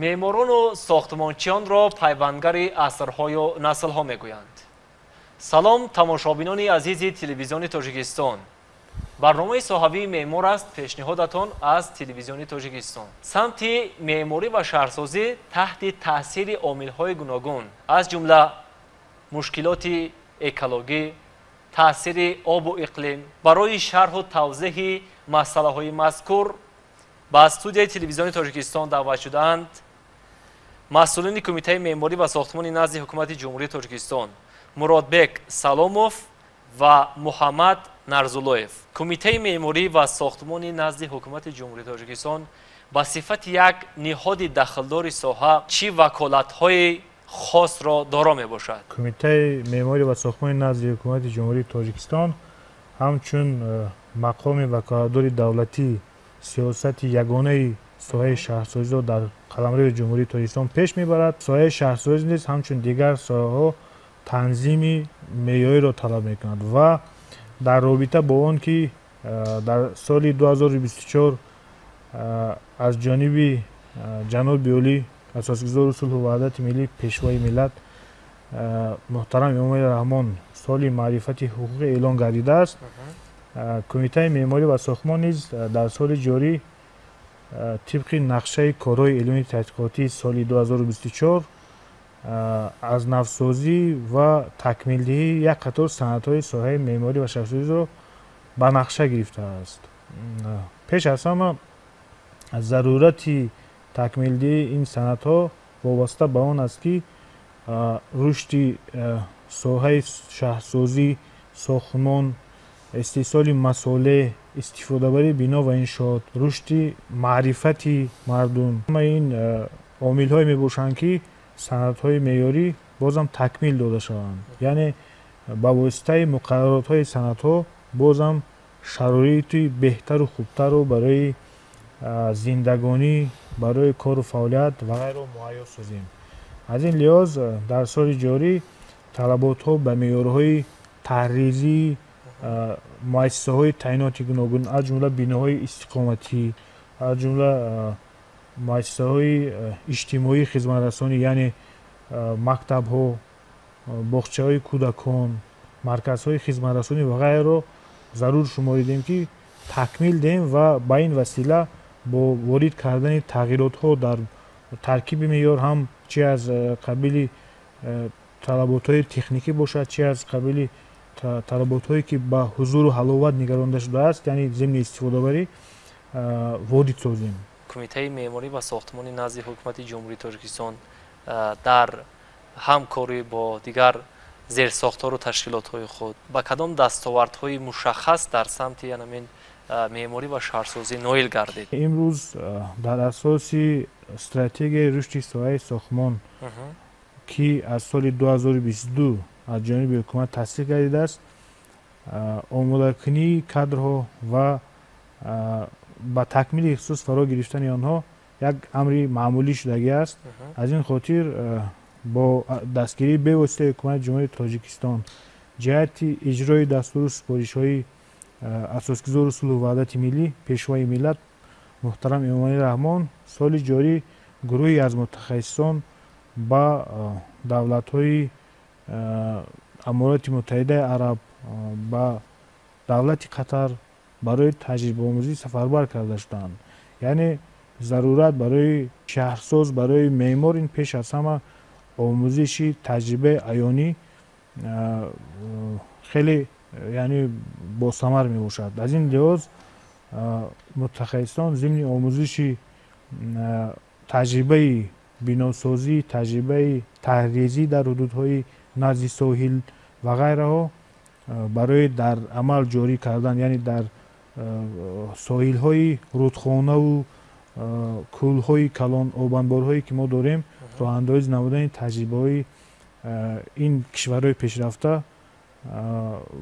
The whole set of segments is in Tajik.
معماران و ساختمانچیان را پیوندگر عصرهای و نسل‌ها میگویند. سلام تماشابینان عزیز تلویزیون تاجیکستان. برنامه صحابی معمار است پیشنهادتان از تلویزیون تاجیکستان. سمت معماری و شهرسازی تحت تاثیر عامل‌های گوناگون از جمله مشکلات اکولوژی، تاثیر آب و اقلیم، برای شرح و توضیح مسائل مذکور به استودیوی تلویزیون تاجیکستان دعوت شدند مسئولین کمیته معماری و ساختمان نزد حکومت جمهوری تاجیکستان مرادبک سلاموف و محمد نرزولویف. کمیته معماری و ساختمان نزد حکومت جمهوری تاجیکستان به صفت یک نهاد دخلدار ساحه چی وکالت‌های خاص را دارا میباشد؟ کمیته معماری و ساختمان نزد حکومت جمهوری تاجیکستان همچون مقام وکالتدار دولتی سیاست یگانه ساحه شهرسازی را در قلمرو جمهوری تاجیکستان پیش میبرد. ساحه شهرسازی نیز همچون دیگر ساحه‌ها تنظیم معیاری را طلب میکند و در رابطه با آن که در سال 2024 از جانب جناب بیولی اساسگزار صلح و وحدت ملی پیشوای ملت محترم امام رحمان سال معرفت حقوق اعلان گردیده است. کمیته معماری و ساختمان نیز در سال جاری طبق نقشه کارهای علمی تحقیقاتی سال 2024 از نوسازی و تکمیل‌دهی یک قطار صنعت‌های ساحه معماری و شهرسازی را به نقشه گرفته است. پیش از همه ضرورت تکمیل‌دهی این صنعت‌ها وابسته به آن است که رشد ساحه شهرسازی، ساختمان، استحصال مسائل، استفاده بری بنا و انشاءات، رشد معرفت مردم، همه این عامل‌های میباشند که صنعت‌های معیاری بازم تکمیل داده شوند. یعنی با واسطه مقررات‌های صنعت‌ها بازم شرایط بهتر و خوبتر رو برای زندگانی، برای کار و فعالیت و غیره مهیا سازیم. از این لحاظ در سال جاری طلبات‌ها به معیارهای تحریزی مؤسسه‌های تعییناتی گوناگون از جمله بناهای استقامتی، از جمله مؤسسه‌های اجتماعی خدمت‌رسانی یعنی مکتب‌ها، باغچه‌های کودکان، مرکزهای خدمت‌رسانی و غیره را ضرور شماریدیم که تکمیل دهیم و با این وسیله با وارد کردن تغییرات‌ها در ترکیب معیار هم چه از قبیل طلبات‌های تکنیکی باشد چه از قبیل طلبات‌هایی که با حضور و حلاوت نگرانده شده است یعنی ضمن استفاده بری وارد سازیم. کمیته معماری و ساختمان نزد حکومت جمهوری تاجیکستان در همکاری با دیگر زیرساخت‌ها و تشکیلات‌های خود با کدام دستاوردهای مشخص در سمت همین معماری و شهرسازی نائل گردید؟ امروز در اساس استراتژی رشد ساحه ساختمان که از سال 2022 از جانب حکومت تصدیق گردیده است، آماده کنی کادرها و با تکمیل اختصاص فرا گرفتن آنها یک امر معمولی شدگی است. از این خاطر با دستگیری به واسطه حکومت جمهوری تاجیکستان جهت اجرای دستور و سپارش‌های اساسگزار صلح و وحدت ملی پیشوای ملت محترم امام رحمان سال جاری گروهی از متخصصان با دولت‌های امارات متحده عرب با دولت قطر برای تجربه آموزی سفربر کرده شدند. یعنی ضرورت برای شهرساز، برای معمار این پیش از همه آموزشی تجربه عیانی خیلی یعنی با ثمر می باشد. از این لحاظ متخصصان ضمن آموزشی تجربه بناسازی، تجربه تحریزی در حدودهای نزد ساحل و غیره ها برای در عمل جاری کردن یعنی در ساحل های رودخانه و کول های کلان آبانبار هایی که ما داریم راه اندازی نمودن تجربه های این کشورهای پیشرفته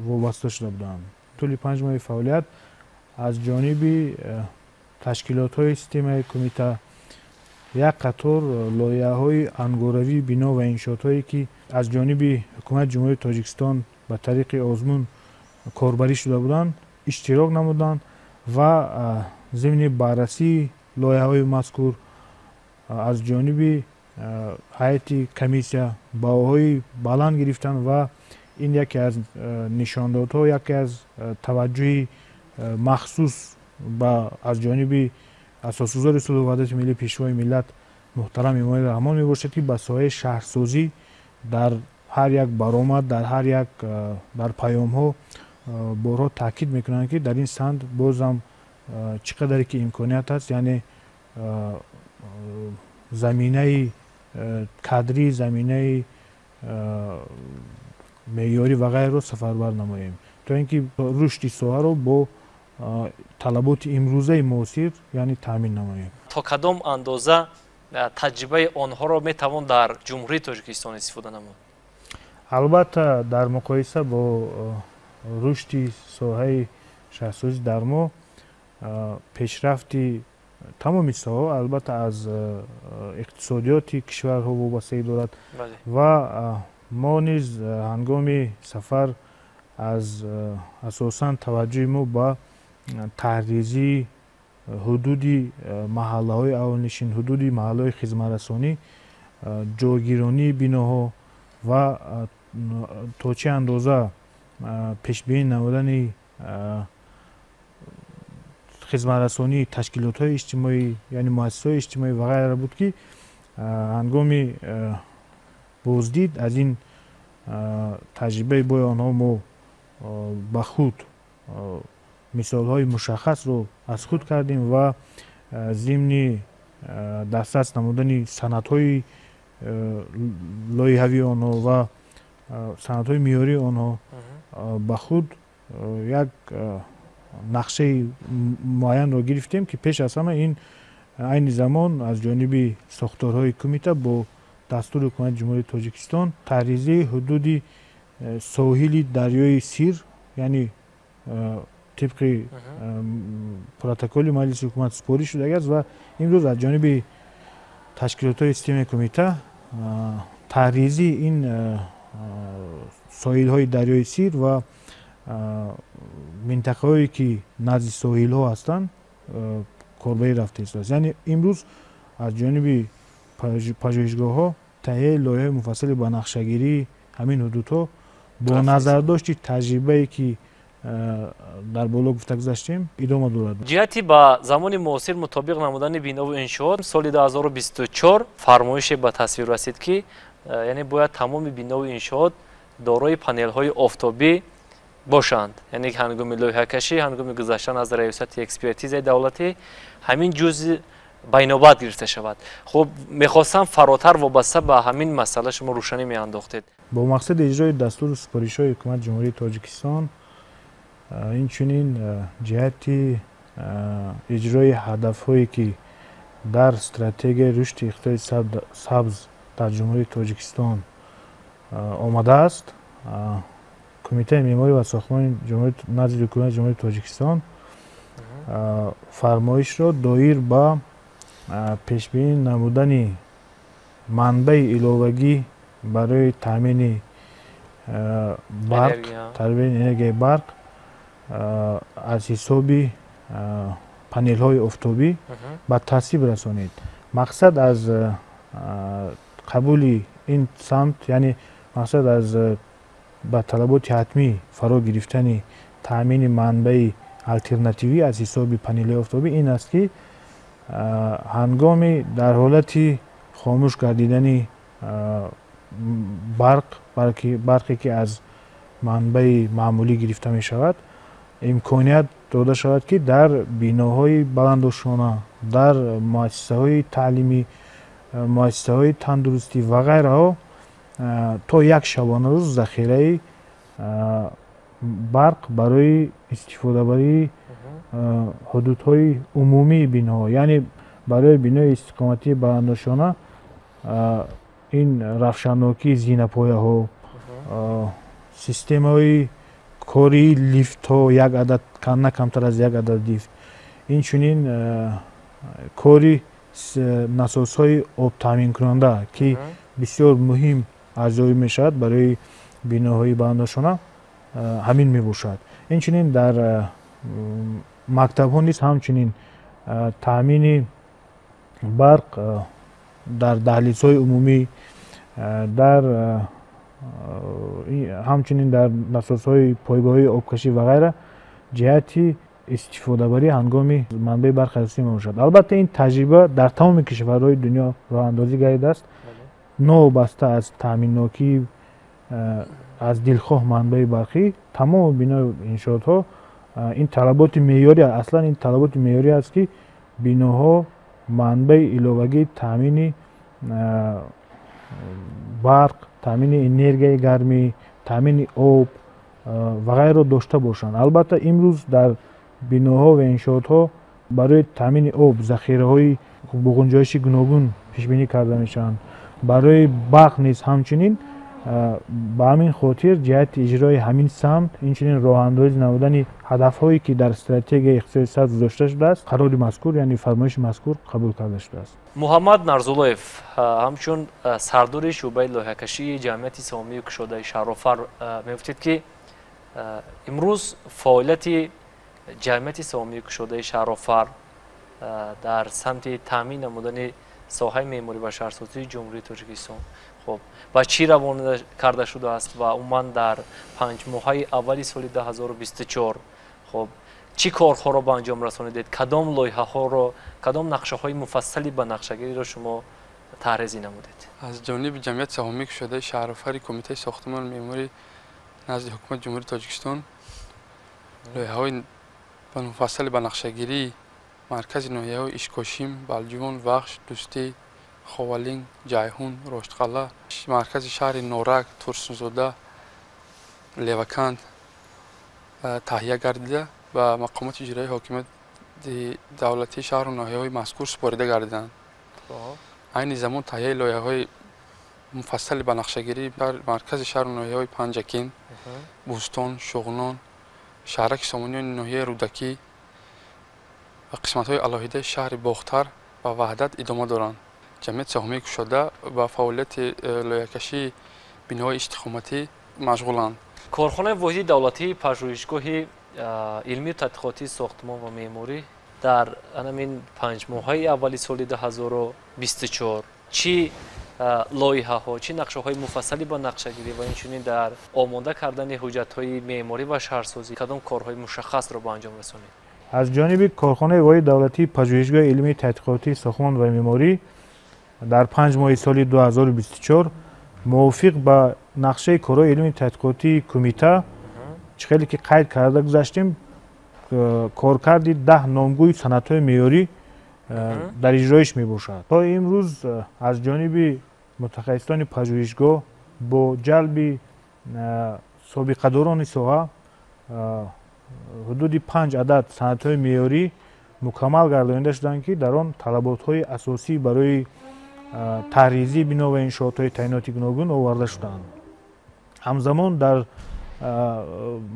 وابسته شده بودند. طول 5 ماه فعالیت از جانب تشکیلات های سیستم کمیته یک قطار لایحه های انگاروی بنا و انشاءات هایی که از جانب حکومت جمهوری تاجیکستان به طریق آزمون کاربری شده بودند اشتراک نمودند و ضمن بررسی لایحه های مذکور از جانب هیئت کمیسیا باهای بلند گرفتن و این یکی از نشاندادها، یکی از توجه مخصوص با از جانب اساسگزار صلح و وحدت ملی پیشوای ملت محترم امام رحمان می باشد که به سایه شهرسازی در هر یک برآمد، در هر یک در پیام ها بارها تاکید میکنند که در این سند بازم چقدر که امکانیت هست، یعنی زمینه کادری، زمینه معیاری و غیره رو سفربر نماییم تا اینکه رشد ساحه رو با طلبات امروزه معاصر یعنی تامین نماییم. تا کدام اندازه تجربه آنها را میتوان در جمهوری تاجیکستان استفاده نمود؟ البته در مقایسه با رشد ساحه شهرسازی در ما پیشرفتی تمامی ساحه البته از اقتصادیات کشورها وابسته دارد و ما نیز هنگام سفر از اساساً توجه ما با تحریزی حدود محله های اولنشین، حدود محله های خدمترسانی، جاگیرانی بیناها و تا چه اندازه پیشبینی نمودن خدمترسانی تشکیلات های اجتماعی یعنی مؤسسات های اجتماعی و غیره بود که هنگام بازدید از این تجربه با آنها ما به خود مثال های مشخص رو از خود کردیم و ضمن دسترس نمودن سند های لایحه‌ای آنها و سند های معیاری آنها به خود یک نقشه معین رو گرفتیم که پیش از همه این عین زمان از جانب ساختارهای کمیته با دستور حکومت جمهوری تاجیکستان تحریزی حدود ساحل دریای سیر یعنی طبق پروتکل مجلس حکومت سپاری شده است و امروز از جانب تشکیلات های سیستم کمیته تحریزی این ساحل های دریای سیر و منطقه هایی که نزد ساحل ها هستند کاربری رفته است. یعنی امروز از جانب پژوهشگاه ها تهیه لایحه مفصل با نقشه‌گیری همین حدودها با نظر داشت تجربه‌ای که در بالا گفته گذاشتیم ادامه دارد. جهتی با زمان معاصر مطابق نمودن بنا و انشاءات سال 2024 فرمایش به تصویر رسید که یعنی باید تمام بنا و انشاءات دارای پنل های آفتابی باشند. یعنی هنگام لایحه کشی، هنگام گذشتن از ریاست اکسپرتیز دولتی همین جزء بینابد گرفته شود. خب میخواستم فراتر وابسته به همین مسئله شما روشنی میانداختید. با مقصد اجرای دستور سپارش‌های حکومت جمهوری تاجیکستان این چنین جهتی اجرای هدف‌هایی که در استراتژی رشد اقتصادی سبز در جمهوری تاجیکستان آمده است، کمیته معماری و ساختمان نزد حکومت جمهوری تاجیکستان فرمایش را دایر به پیشبینی نمودن منبع علاوگی برای تامین برق، تامین انرژی برق از حساب پنل های آفتابی به تصویب رسانید. مقصد از قبول این سمت یعنی مقصد از با طلبات حتمی فرا گرفتن تامین منبع الटरनेटिव्ی از حساب پنل آفتابی این است که هنگام در حالت خاموش گردیدن برقی که از منبع معمولی گرفته می شود امکانیت داده شود که در بیناهای بلندوشانه، در مؤسسه های تعلیمی، مؤسسه های تندرستی و غیره ها تا یک شبانه روز ذخیره برق برای استفاده برای حدودهای عمومی بیناها یعنی برای بینای استقامتی بلندوشانه این روشناکی زینه‌پایه ها، سیستم های کاری لیفت ها یک عدد نه کمتر از یک عدد لیفت، این چنین کاری نساس های آب تامین کننده که بسیار مهم ارزیابی می شود برای بیناهای بلندوشانه همین می باشد. این چنین در مکتب ها نیست همچنین تامین برق در دهلیزهای عمومی، در همچنین در نسازهای پایگاه‌های آبکشی و غیره جهتی استفاده بری هنگام منبع برق اساسی میباشد. البته این تجربه در تمام کشورهای دنیا راه اندازی گردیده است. نوبسته از تامین‌ناکی از دلخواه منبع برقی، تمام بنا انشاءات‌ها این طلبات معیاری، اصلا این طلبات معیاری است که بناها منبع علاوه‌ای تامین برق، تامین انرژی گرمی، تامین آب و غیره داشته باشند. البته امروز در بناها و انشاءات‌ها برای تامین آب ذخیره‌های با گنجایش گوناگون پیش بینی کرده میشن. برای برق نیز همچنین به همین خاطر جهت اجرای همین سمت اینچنین راه اندازی نمودن هدف‌هایی که در استراتژی اقتصادی سبز گذاشته شده است، قرار مذکور یعنی فرمایش مذکور قبول کرده شده است. محمد نرزولوف همچون سردور شعبه لوحه‌کشی جمعیت سهامی کشاده شهرآفر می‌گفتید که امروز فعالیت جمعیت سهامی کشاده شهرآفر در سمت تامین نمودن ساحه معماری و شهرسازی جمهوری تاجیکستان خب و چی روانه کرده شده است و عموما در 5 ماهه اولی سال 2024 خب چی کارها را به انجام رسانیدید؟ کدام لایحه ها را، کدام نقشه های مفصلی به نقشه‌گیری را شما طرح‌ریزی نمودید؟ از جانب جمعیت سهامی شده شهرآفر کمیته ساختمان معماری نزد حکومت جمهوری تاجیکستان لایحه‌های مفصل به نقشه‌گیری مرکز ناحیه‌های اشکاشیم، بلجوان، وخش، دوستی، خوالینگ، جایهون، رشتقلا، مرکز شهر نورک، ترسنزاده، لیوکند تهیه گردیده و مقامات اجرایی حاکمیت دولتی شهر و ناحیه‌های مذکور سپرده گردیدند. عین زمان تهیه لایحه‌های مفصل به نقشه‌گیری در مرکز شهر و ناحیه‌های پنجکین، بوستان، شغنان، شهرک سامانیان ناحیه رودکی و قسمت‌های علاهیده شهر باختر و وحدت ادامه دارند. جمعیت سهامی کشاده و فعالیت لایحه‌کشی بناهای استخامتی مشغولند. کارخانه واحد دولتی پژوهشگاه علمی و تحقیقاتی ساختمان و معماری در همین 5 ماهه اولی سال 2024 چی لایحه ها، چی نقشه های مفصلی با نقشه گیری و اینچنین در آماده کردن حجت های معماری و شهرسازی کدام کارهای مشخص را به انجام رسانید؟ از جانب کارخانه واحد دولتی پژوهشگاه علمی تحقیقاتی ساختمان و معماری در 5 ماه سال 2024 موافق به نقشه کارهای علمی تحقیقاتی کمیته چخیلی که قید کرده گذاشتیم کارکرد 10 نامگوی صنعت‌های معیاری در اجرایش می باشد. تا امروز از جانب متخصصان پژوهشگاه با جلب سابقه‌داران ساحه حدود 5 عدد صنعت‌های معیاری مکمل گردانیده شدند که در آن طلبات‌های اساسی برای طرح‌ریزی بنا و انشاءات‌های تعییناتی گوناگون آورده شدند. همزمان در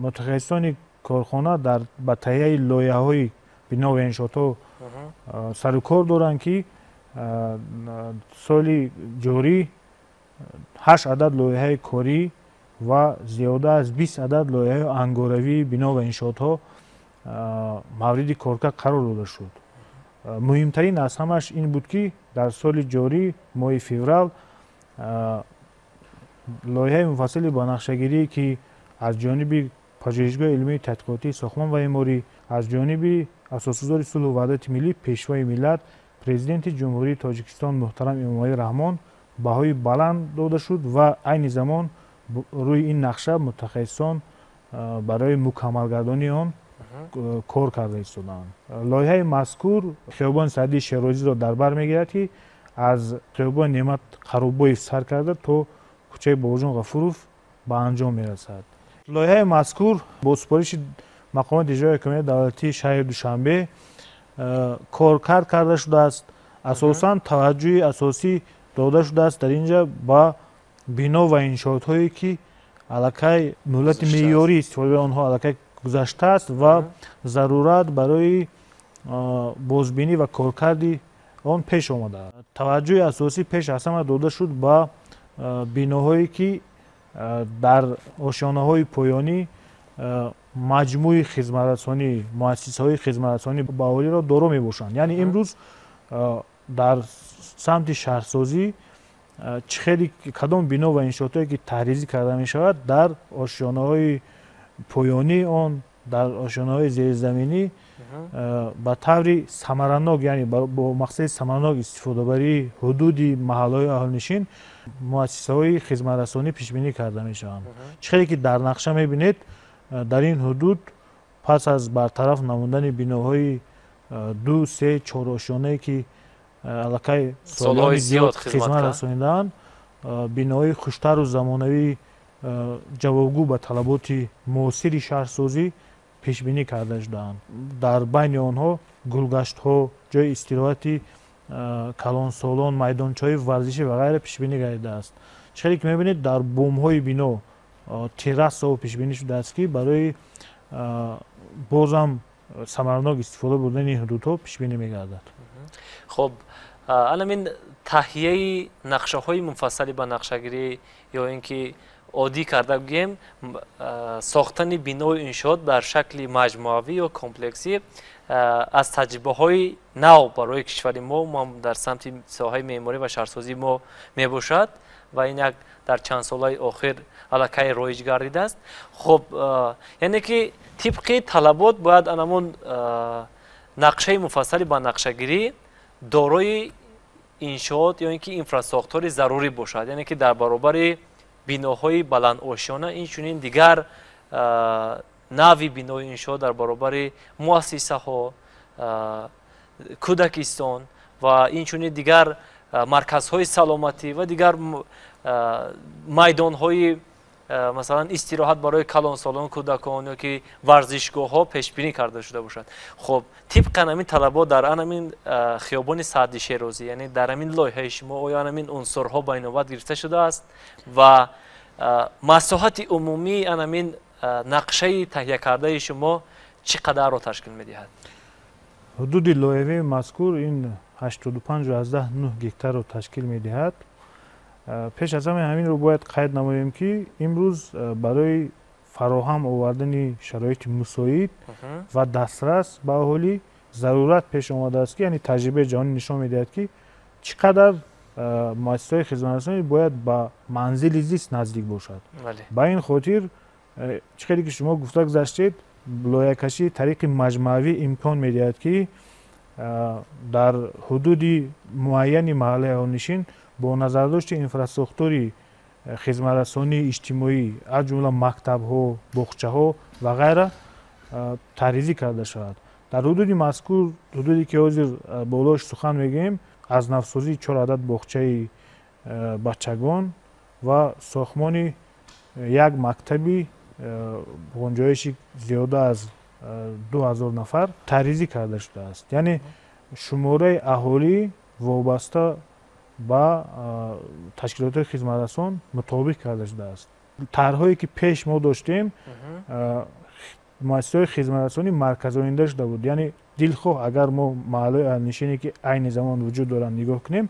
متخصصان کارخانه در به تهیه لایحه‌های بنا و انشاءات سر و کار دارند که سال جاری 8 عدد لایحه کاری و زیاده از 20 عدد لایحه انگاروی بنا و انشاءات مورد کارکرد قرار داده شد. مهمترین از همش این بود که در سال جاری ماه فوریه لایحه مفصلی با نقشه‌گیری که از جانب پژوهشگاه علمی تحقیقاتی ساختمان و معماری از جانب اساسگزار صلح و وحدت ملی پیشوای ملت پرزیدنت جمهوری تاجیکستان محترم امامعلی رحمان بهای بلند داده شد و عین زمان روی این نقشه متخصصان برای مکمل گردانی آن کار کرده ایستادند. لایحه مذکور خیابان سعدی شیرازی را در بر میگیرد که از خیابان نعمت قروبویف سر کرده تا کوچه باباجان غفوروف به انجام میرسد. لایحه مذکور با سپارش مقامات اجرایی کمیته دولتی شهر دوشنبه کارکرد کرده شده است. اساساً توجه اساسی داده شده است در اینجا با بنا و انشاءات هایی که علاقه مهلت معیاری استفاده آنها علاقه گذشته است و ضرورت برای بازبینی و کارکرد آن پیش آمده. توجه اساسی پیش از همه داده شد با بناهایی که در آشیانه‌های پایانی مجموع خدمت‌رسانی، مؤسسه‌های خدمت‌رسانی به اهالی را دارا می‌باشند. یعنی امروز дар самти шаҳрсозӣ чӣ хеле кадом бино ва иншоотое ки таҳризӣ карда мешавад дар ошёнаҳои поёнии он дар ошёнаҳои зерзаминӣ ба таври самаранок, яъне бо мақсади самаранок истифодабарии ҳудуди маҳаллаҳои аҳолинишин муассисаҳои хизматрасонӣ пешбинӣ карда мешаванд. чӣ хеле ки дар нақша мебинед, дар ин ҳудуд пас аз бартараф намудани биноҳои 2, 3, 4 ошёнае ки аллакай солҳои зиёд хизмат расонидаанд, биноҳои хуштару замонавӣ ҷавобгӯ ба талаботи муосири шаҳрсозӣ пешбинӣ карда шудаанд. дар байни онҳо гулгаштҳо, ҷои истироҳати калонсолон, майдончаҳои варзишӣ ва ғайра пешбинӣ гардидааст. чӣ хеле ки мебинед, дар бомҳои бино террасаҳо пешбинӣ шудааст ки барои бозам самаранок истифода бурдани ин ҳудудҳо пешбинӣ мегардад. хуб, аламин таҳияи нақшаҳои муфассали ба нақшагирӣ ё ин ки оддӣ карда гӯем сохтани бинои иншоот дар шакли маҷмуавӣ ё комплексӣ аз таҷрибаҳои нав барои кишвари мо дар самти соҳаи меъморӣ ва шаҳрсозӣ мо мебошад ва ин як дар чанд солаи охир аллакай роиҷ гардидааст. хуб, яъне ки тибқи талабот бояд анамон нақшаи муфассали ба нақшагирӣ дорои иншоот ё ин ки инфрасохтори зарурӣ бошад, яъне ки дар баробари биноҳои баландошёна инчунин дигар нави бинои иншоот дар баробари муассисаҳо, кӯдакистон ва инчунин дигар марказҳои саломатӣ ва дигар майдонҳои масалан истироҳат барои калонсолон, кӯдакон ё ки варзишгоҳҳо пешбинӣ карда шуда бошад. хуб, тибқи анамин талабот дар анамин хиёбони Саъди Шерозӣ, яъне дар амин лоиҳаи шумо оё анамин унсурҳо ба инобат гирифта шудааст ва масоҳати умумии анамин нақшаи таҳия кардаи шумо чӣ қадарро ташкил медиҳад? ҳудуди лоиҳаи мазкур ин 85.9 гектарро ташкил медиҳад. пеш аз ҳама ҳаминро бояд қайд намоем ки имрӯз барои фароҳам овардани шароити мусоид ва дастрас ба аҳолӣ зарурат пеш омадааст ки, яъне таҷрибаи ҷаҳонӣ нишон медиҳад ки чӣ қадар муассисаҳои хизматрасонӣ бояд ба манзили зист наздик бошад. ба ин хотир чӣ хеле ки шумо гуфта гузаштед, лоиҳакашии тариқи маҷмуавӣ имкон медиҳад ки дар ҳудуди муайяни маҳаллаи аҳолинишин бо назардошти инфрасохтори хизматрасонии иҷтимоӣ аз ҷумла мактабҳо, боғчаҳо ва ғайра таҳризӣ карда шавад. дар ҳудуди мазкур, ҳудуде ки ҳозир болош сухан мегӯем, аз навсозии 4 адад боғчаи бачагон ва сохтмони як мактаби ғунҷоиши зиёда аз 2000 нафар таҳризӣ карда шудааст. яъне шумораи аҳолӣ вобаста ба ташкилотҳои хизматрасон мутобиқ карда шудааст. тарҳҳое ки пеш мо доштем, муассисаҳои хизматрасонӣ марказонида шуда буд. яъне дилхоҳ агар мо маҳаллаҳои аҳлинишине ки айни замон вуҷуд доранд нигоҳ кунем,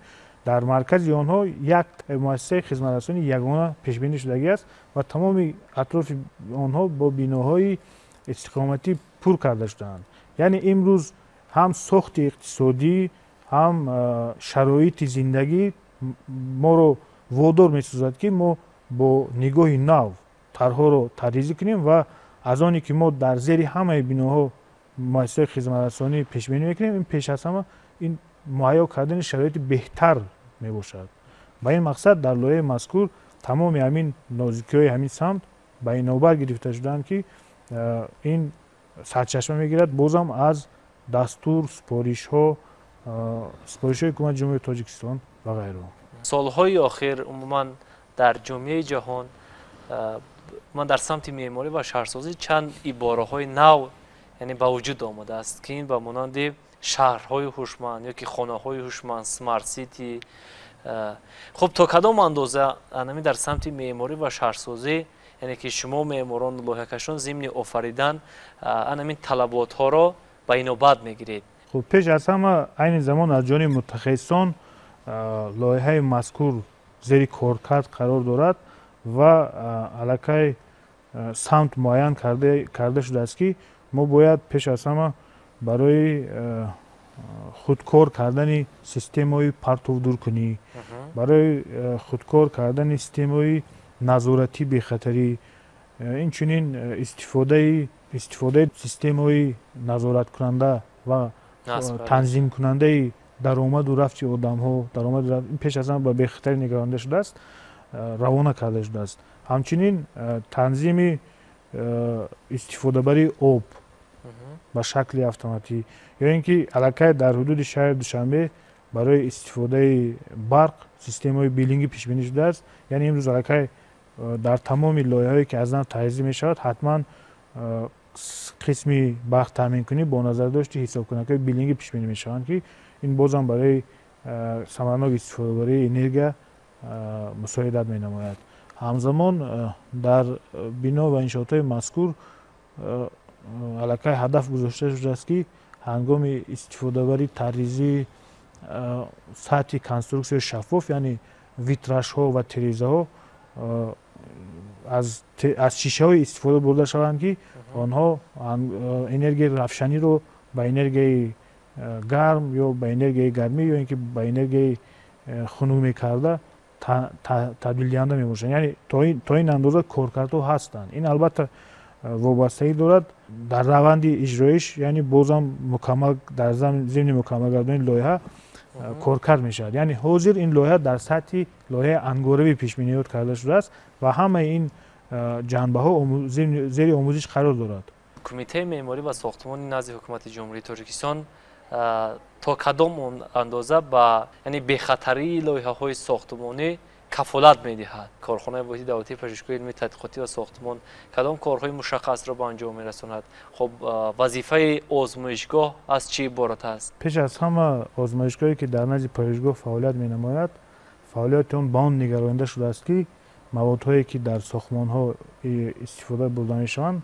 дар маркази онҳо як муассисаи хизматрасонӣ ягона пешбинӣ шудагӣ аст ва тамоми атрофи онҳо бо биноҳои истиқоматӣ пур карда шудаанд. яъне имрӯз ҳам сохти иқтисодӣ, ҳам шароити зиндагӣ моро водор месозад ки мо бо нигоҳи нав тарҳҳоро таҳризӣ кунем ва аз оне ки мо дар зери ҳамаи биноҳо муассисаҳои хизматрасонӣ пешбинӣ мекунем, ин пеш аз ҳама ин муҳайё кардани шароити беҳтар мебошад. ба ин мақсад дар лоиҳаи мазкур тамоми ҳамин нозикиҳои ҳамин самт ба инобат гирифта шудаанд ки ин сарчашма мегирад бозам аз дастур, супоришҳои ҳукумати ҷумҳурии Тоҷикистон ва ғайраҳо. солҳои охир умуман дар ҷомеаи ҷаҳон ман дар самти меъморӣ ва шаҳрсозӣ чанд ибораҳои нав яъне ба вуҷуд омадааст ки ин ба монанди шаҳрҳои ҳушманд ё ки хонаҳои ҳушманд, смарт сити. хуб, то кадом андоза анами дар самти меъморӣ ва шаҳрсозӣ, яъне ки шумо меъморон лоиҳакашон зимни офаридан анамин талаботҳоро ба инобат мегиред? хуб, пеш аз ҳама айни замон аз ҷониби мутахассисон лоиҳаи мазкур зери коркард қарор дорад ва аллакай самт муайян карда шудааст ки мо бояд пеш аз ҳама барои خودکار کردن سیستم‌های پرتودورکنی، برای خودکار کردن سیستم‌های نظارتی بی‌خطری، اینچنین استفاده سیستم‌های نظارت کننده و تنظیم کننده درآمد و رفت آدم‌ها، پیش از همه به بی‌خطری نگرانده شده است، روانه کرده شده است. همچنین تنظیم استفاده بری آب به شکل اتوماتیک، یا اینکه الکی در حدود شهر دوشنبه برای استفاده برق سیستم‌های بیلینگی پیش بینی شده است. یعنی امروز الکی در تمام لایه‌هایی که از نو تنظیم می‌شود حتما قسمی برق تامین کنی با نظر داشت حساب کننده بیلینگی پیش بینی می‌شوند که این بازم برای ثمرناک استفاده برای انرژی مساعدت می‌نماید. همزمان در بنا و انشاءات مذکور الکی هدف گذاشته شده است که هنگام استفاده بری طرحریزی سطح کنسترکسیون شفاف، یعنی ویتراژ ها و تریزه ها از شیشه های استفاده برده شوند که آنها انرژی روشنی رو به انرژی گرم یا به انرژی گرمی یا اینکه به انرژی خنک کرده تبدیل دهنده می‌باشند. یعنی تا این اندازه کارکردها هستند. این البته وابستگی دارد در روند اجرایش، یعنی بازم مکمل در ضمن مکمل کردن لایحه کارکرد می‌شود. یعنی حاضر این لایحه در سطح لایحه انگاروی پیش بینی کرده شده است و همه این جنبه‌ها زیر آموزش قرار دارد. کمیته معماری و ساختمانی نزد حکومت جمهوری تاجیکستان تا کدام اندازه با یعنی بی‌خطری لایحه‌های ساختمانی کفالت می‌دهد؟ کارخانه واحد دولتی پژوهشگاه علمی تحقیقاتی و ساختمان کدام کارهای مشخص را به انجام می‌رساند؟ خب وظیفه آزمایشگاه از چی عبارت است؟ پیش از همه آزمایشگاهی که در نزد پژوهشگاه فعالیت می‌نماید، فعالیت آن به آن نگرانده شده است که موادهایی که در ساختمان‌ها استفاده برده می‌شوند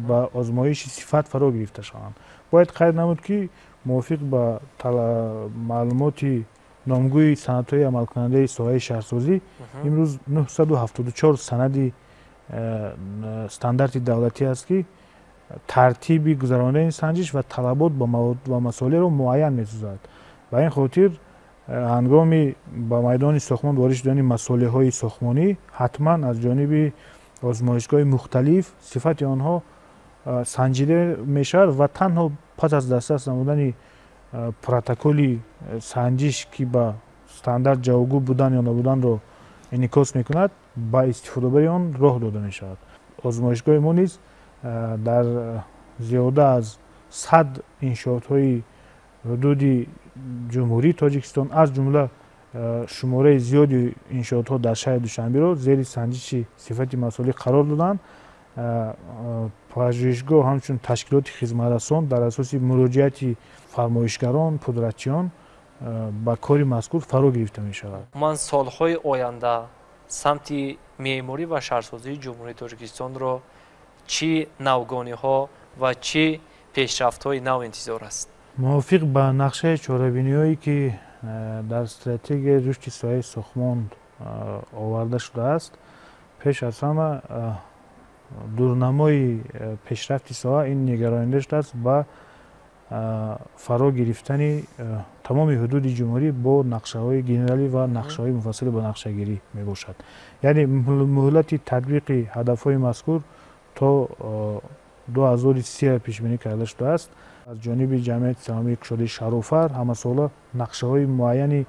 با آزمایش صفت فرا گرفته شوند. باید قید نمود که موافق با معلومات نامگوی سندهای عمل کننده ساحه شهرسازی امروز 974 سند استاندارد دولتی است که ترتیب گذرانده این سنجش و طلبات با مواد و مسائل را معین می‌سازد. و این خاطر هنگامی با میدان ساختمان وارد شدن مسائل‌های ساختمانی حتما از جانب آزمایشگاه مختلف صفت آنها سنجیده می‌شود و تنها پس از دسترس نمودن پروتکلی سنجش که با استاندارد جوابگو بودن یا نبودن رو انعکاس می‌کند با استفاده بر آن راه داده می‌شود. آزمایشگاه ما نیز در زیاده از 100 انشاءات‌های حدود جمهوری تاجیکستان از جمله شماره زیادی انشاءات‌ها در شهر دوشنبه را زیر سنجش صفت مسائل قرار دادند. پژوهشگاه همچون تشکیلات خدمترسان در اساس مراجعت فرمایشگران پودرچیان با کاری مذکور فرا گرفته می شود. من سالهای آینده سمت معماری و شهرسازی جمهوری تاجیکستان را چی نوگانی‌ها و چی پیشرفت‌های نو انتظار است؟ موافق با نقشه چاره‌بینی‌هایی که در استراتژی رشد ساحه ساختمان آورده شده است، پیش از همه دورنمای پیشرفت ساحه این نگراننده شده است با فرا گرفتن تمام حدود جمهوری با نقشه‌های گنرالی و نقشه‌های مفصل با نقشه‌گیری میباشد. یعنی مهلت تطبیق هدف‌های مذکور تا 2030 پیش بینی کرده شده است. از جانب جمعیت اسلامی کشاده شهروفر همه ساله نقشه‌های معینی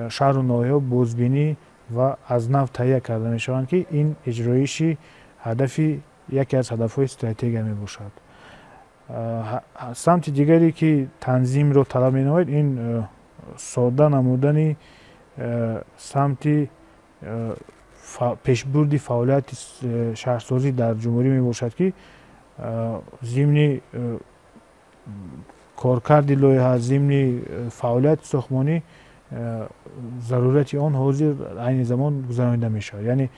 شهر و ناحیه‌ها بازبینی و از نو تهیه کرده می‌شوند که این اجرایشی هدفی یکی از هدف‌های استراتژی میباشد. سمت دیگری که تنظیم رو طلب می‌نماید این ساده نمودن سمت پیشبرد فعالیت شهرسازی در جمهوری میباشد که ضمن کارکرد لایحه ضمن فعالیت ساختمانی ضرورت آن حاضر عین زمان گذرانده می‌شود. یعنی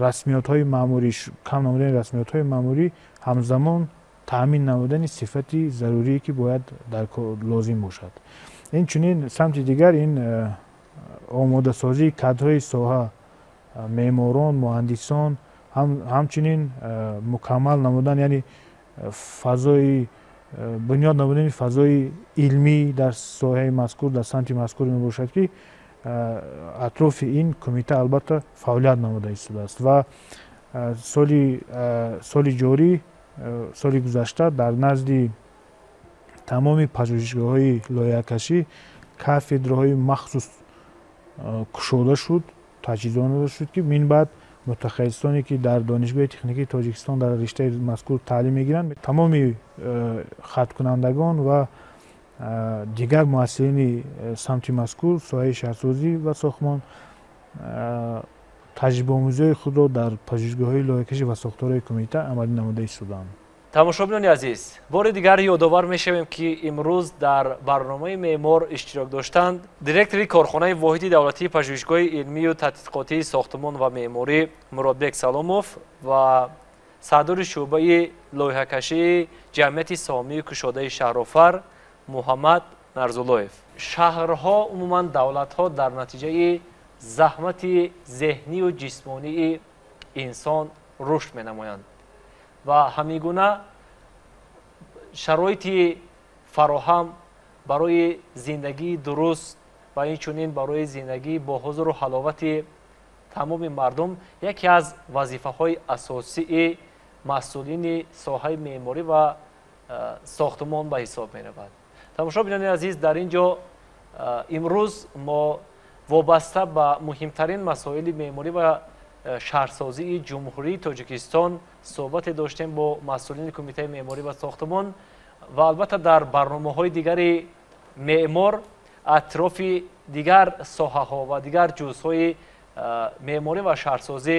رسمیت‌های مأموری کم نمودن رسمیت‌های مأموری همزمان تامین نمودن صفتی ضروری که باید در لازم باشد. این چنین سمت دیگر این آماده سازی کادرهای ساحه معماران مهندسان همچنین مکمل نمودن یعنی فضای بنیاد نمودن فضای علمی در ساحه مذکور در سمت مذکور می باشد که اطراف این کمیته البته فعالیت نموده ایستاده است و سال جاری سال گذشته در نزد تمام پژوهشگاه‌های لایحه‌کشی کافدرهای مخصوص کشوده شد، تجهیزات شد که من بعد متخصصانی که در دانشگاه تکنیکی تاجیکستان در رشته مذکور تعلیم میگیرند تمام خط کنندگان و دیگر مؤثرین سمت مذکور ساحه شهرسازی و ساختمان تجربه آموزی خود را در پژوهشگاه‌های لایحه‌کشی و ساختارهای کمیته عملی نموده ایستادند. тамошобинони азиз бори дигар ёдовар мешавем ки имрӯз дар барномаи меъмор иштирок доштанд директори корхонаи воҳиди давлатии пажӯҳишгоҳи илмию тадқиқотии сохтмон ва меъморӣ Муродбек Саломов ва садори шӯъбаи лоиҳакашии ҷамъияти соҳамии кушодаи Шаҳрофар Муҳаммад Нарзуллоев. Шаҳрҳо умуман давлатҳо дар натиҷаи заҳмати зеҳнию ҷисмонии инсон рушд менамоянд ва ҳамин гуна шароити фароҳам барои зиндагии дуруст ва инчунин барои зиндагии бо ҳузуру ҳаловати тамоми мардум яке аз вазифаҳои асосии масъулини соҳаи меъморӣ ва сохтмон ба ҳисоб меравад. тамошобинони азиз, дар ин ҷо имрӯз мо вобаста ба муҳимтарин масоили меъморӣ ва шаҳрсозии ҷумҳурии Тоҷикистон суҳбате доштем бо масъулини кумитаи меъморӣ ва сохтмон ва албатта дар барномаҳои дигари меъмор атрофи дигар соҳаҳо ва дигар ҷузъҳои меъморӣ ва шаҳрсозӣ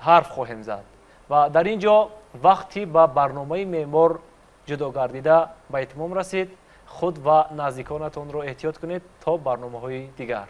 ҳарф хоҳем зад ва дар ин ҷо вақти ба барномаи меъмор ҷудо гардида ба итмом расид. худ ва наздиконатонро эҳтиёт кунед то барномаҳои дигар.